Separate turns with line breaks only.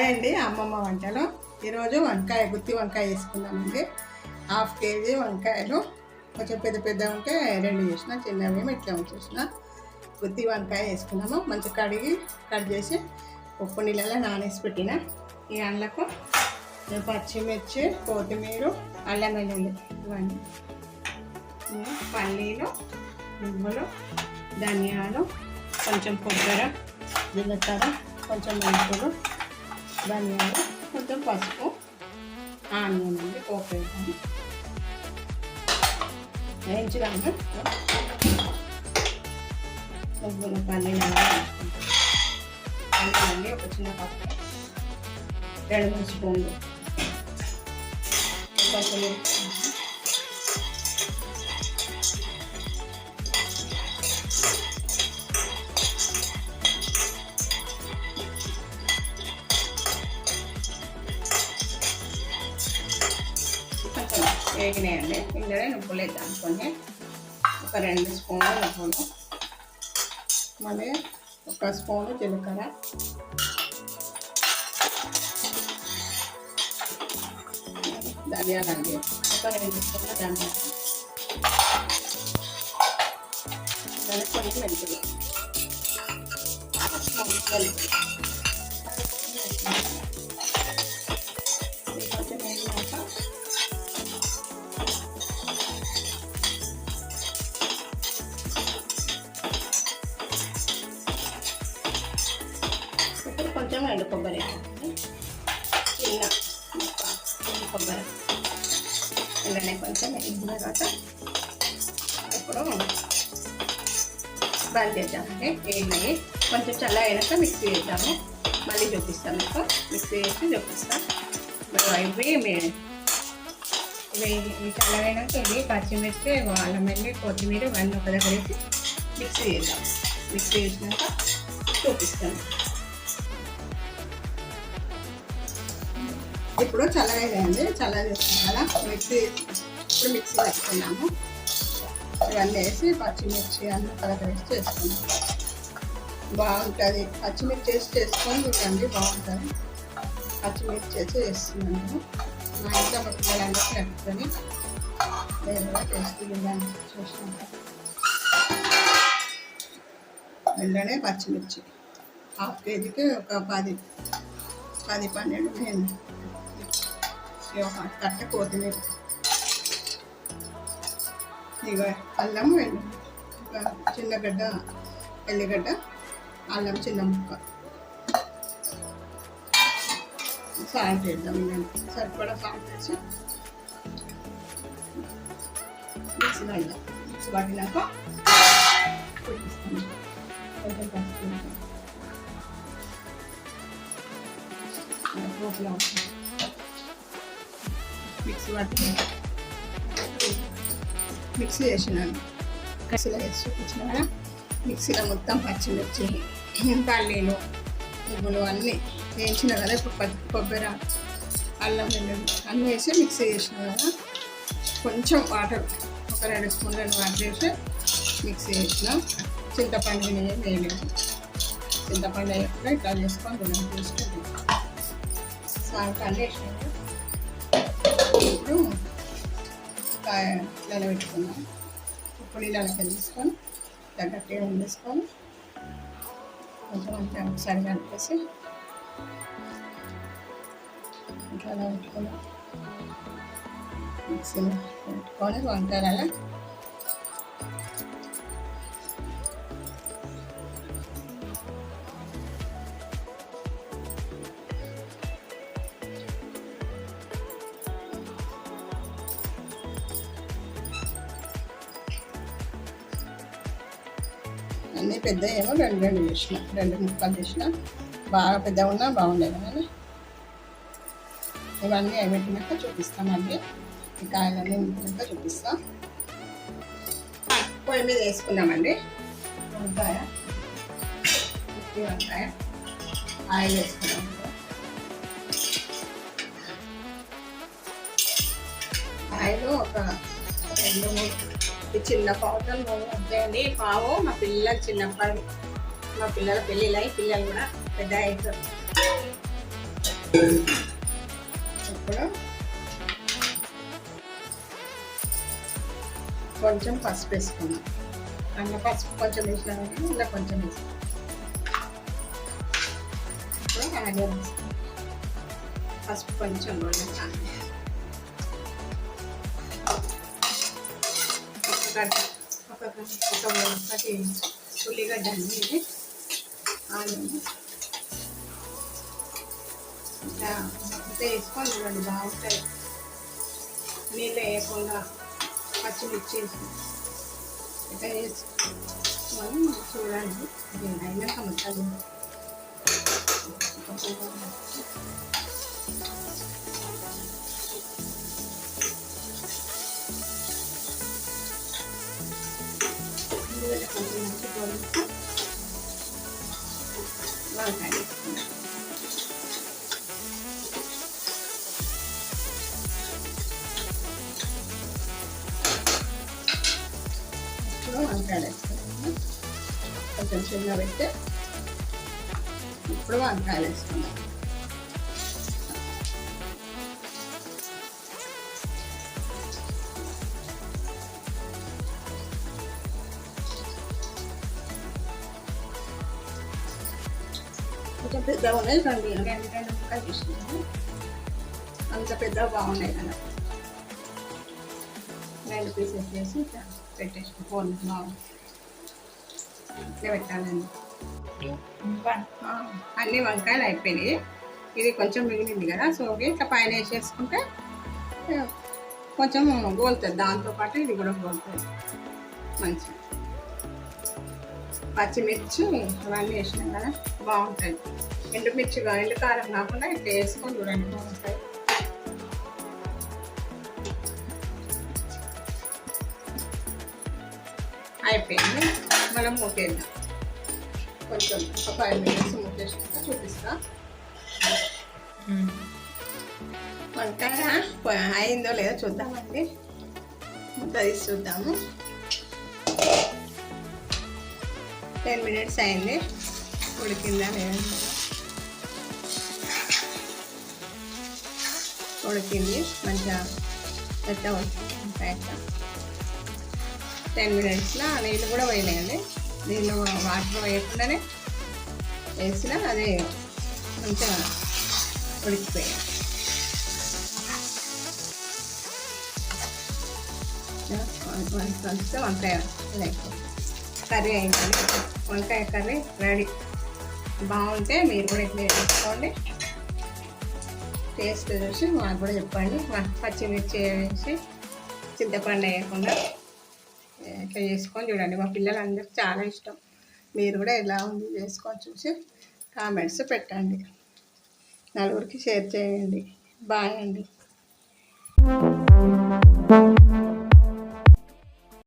Hi అండి, అమ్మమ్మ వంటలు. ఈరోజు వంకాయ గుత్తి వంకాయ వేసుకుందామండి. 1/2 కేజీ వంకాయలు కొంచెం పెద్ద పెద్ద ఉంటే 2 చేసిన, చిన్నవి ఇట్లా ఉంచేసిన. గుత్తి వంకాయ వేసుకున్నాము. మంచి కడిగి కట్ చేసి ఉప్పు నీళ్ళలో నానేసి పెట్టిన. ఈ అందులోకి పచ్చిమిర్చి, కొత్తిమీర, అల్లం వెల్లుల్లి ఇవన్నీ, పల్లీలు, నువ్వులు, ధనియాలు, కొంచెం కొబ్బరి, జీలకర్ర, కొంచెం మెంతులు, ధనియాలు, కొంచెం పసుపు, ఆనియన్ అండి, పోపు వేద్దాము. వేయించడానికి నువ్వులు, పల్లీలు వేసుకుంటాం. ఒక చిన్న కప్పు, 2-3 స్పూన్లు కొంచెం వేగినాయండి. ఇందులో నువ్వులు వేద్దాం. కొన్ని ఒక 2 స్పూన్లు నువ్వులు, మళ్ళీ 1 స్పూను జీలకర్ర, ధనియాలండి, ఒక 2 స్పూన్ల ధనియాలు, కొన్ని మెంతులు, కొంచెం వేగినాక కొంచెం ఎండు కొబ్బరి, చిన్న కొబ్బరి ఇలానే కొంచెం వేగిన తర్వాత ఇప్పుడు బంద్ చేద్దామండి. వేగినాయి. కొంచెం చల్ల అయినాక మిక్సీ చేద్దాము. మళ్ళీ చూపిస్తాం, మీకు మిక్సీ చేసి చూపిస్తాం. ఇవి చల్లగైనాక ఇవి పచ్చిమిర్చి, అల్లం వెల్లుల్లి, కొత్తిమీర ఇవన్నీ ఒక దగ్గర వేసి మిక్సీ చేద్దాం. మిక్సీ చేసినాక చూపిస్తాను. ఇప్పుడు చల్లగైందండి. చల్లగా చేస్తాం కదా, ఇప్పుడు మిక్సీ పెట్టుకున్నాము. ఇవన్నీ వేసి పచ్చిమిర్చి అన్నీ కలర్ వేసి చేసుకున్నాము. బాగుంటుంది. పచ్చిమిర్చి వేసి చేసుకొని చూడండి, బాగుంటుంది. పచ్చిమిర్చి వేసి చేస్తున్నాము. మా ఇంట్లో మా పిల్లలందరూ కలుపుకొని వేరుగా టేస్ట్ చూడండి. చూసినాక వెంటనే పచ్చిమిర్చి 1/2 కేజీకి ఒక 10-12 నేను ఒక కట్ట కొత్తిమీర, ఇక అల్లం, ఒక చిన్నగడ్డ ఎల్లిగడ్డ, అల్లం చిన్న ముక్క, సాల్ట్ వేద్దాం. నేను సరిపడా సాల్ట్ వేసి మిక్సీ పడదాం. మిక్సీ పట్టినాక చూపిస్తాను. కొంచెం పసుపు పోపులో మిక్సీ పట్టి మిక్సీ చేసినాను. మిక్సీలో వేసి చూపించిన కదా, మిక్సీలో మొత్తం పచ్చిమిర్చి, పల్లీలు, నువ్వులు అన్నీ వేయించిన కదా. ఇప్పుడు కొబ్బరి, అల్లం వెల్లుల్లి అన్నీ వేసి మిక్సీ చేసిన కదా. కొంచెం వాటర్, ఒక 2 స్పూన్లు వాటర్ వేసి మిక్సీ చేసిన. చింతపండు వేయలేదు. చింతపండు వేయకుండా ఇట్లా చేసుకొని చూడండి, తీసుకుంటాం. సాల్ట్ అన్నీ వేసినాము. ఇప్పుడు ఇళ్ళ పెట్టుకున్నాం. ఇప్పుడు ఇళ్ళకి తీసుకొని గట్టిగా వండేసుకొని కొంచెం అంతా ఒకసారి కలిపేసి ఇట్లా పెట్టుకున్నాం. మిక్సీలో పెట్టుకొని వంకాయల అన్నీ పెద్ద ఏమో 2 చేసిన, 2 ముక్కలు చేసిన. బాగా పెద్ద ఉన్నా బాగుండేది కానీ ఇవన్నీ పెట్టినాక చూపిస్తాం. మళ్ళీ ఈ కాయలన్నీ ఉడికినాక చూపిస్తాం. పొయ్యి మీద వేసుకున్నామండి. వంకాయ ఆయిల్ వేసుకున్నాం. ఆయిల్ ఒక 2-3 ఈ చిన్న పావుతో అండి. పావు మా పిల్లలు చిన్నప్పటి, మా పిల్లల పెళ్ళిళ్ళయి, పిల్లలు కూడా పెద్ద అవుతారు. ఇప్పుడు కొంచెం పసుపు వేసుకున్నాం. అందులో పసుపు కొంచెం వేసినా కానీ ఇలా కొంచెం వేసుకున్నాం. ఇప్పుడు ఆనియన్ వేసుకున్నాం. పసుపు కొంచెం కూడా ఒకటి ఉల్లిగడ్డ అండి ఇది ఆనియన్ ఇంకా వేసుకొని చూడండి బాగుంటాయి. నీళ్ళు వేయకుండా పచ్చిమిర్చి ఇట్లా వేసుకొని చూడండి. ఇది అయినాక మొత్తం కొంచెం మంచి పోలిస్తే వంకాయ వేసుకున్నాం. ఇప్పుడు వంకాయలు వేసుకున్నాము. కొంచెం చిన్న పెట్టి ఇప్పుడు వంకాయలు వేసుకున్నాం. కొంచెం పెద్దగా ఉన్నాయి రెండు ముక్కలు తీసుకున్నాము. అంత పెద్దగా బాగున్నాయి కదా, 2 పీసెస్ చేసి పెట్టేసి ఫోన్ బాగుంది. ఇట్లా పెట్టాలండి. అన్ని వంకాయలు అయిపోయినాయి. ఇది కొంచెం మిగిలింది కదా, సో ఇట్లా పైన వేసేసుకుంటే కొంచెం గోలుతుంది. దాంతోపాటు ఇది కూడా గోలుతుంది మంచిగా. పచ్చిమిర్చి అవన్నీ వేసినాం కదా, బాగుంటుంది. ఎండుమిర్చిగా ఎండు కారం కాకుండా ఇట్లా వేసుకొని చూడండి, బాగుంటాయి. అయిపోయింది. మనం మూకేద్దాం. కొంచెం ఒక 5 మినిట్స్ మూకేసినాక చూపిస్తా. వంకాయ అయిందో లేదో చూద్దామండి. ముద్ద తీసి చూద్దాము. 10 మినిట్స్ అయింది. ఉడికిందా లేదా? ఉడికింది. మంచిగా పెద్ద వంకాయ 10 మినిట్స్లో నీళ్ళు కూడా పోయినాయండి. నీళ్ళు వాటర్ వేయకుండానే వేసిన అదే మంచిగా ఉడికిపోయాయి. కొంచెం వంకాయ కర్రీ అయిందండి. వంకాయ కర్రీ రెడీ. బాగుంటే మీరు కూడా ఇట్లా చేసుకోండి. టేస్ట్ చూసి మాకు కూడా చెప్పండి. పచ్చిమిర్చి వేసి చింతపండు వేయకుండా ఇట్లా చేసుకొని చూడండి. మా పిల్లలందరికీ చాలా ఇష్టం. మీరు కూడా ఎలా ఉంది చేసుకొని చూసి కామెంట్స్ పెట్టండి. నలుగురికి షేర్ చేయండి. బాయ్ అండి.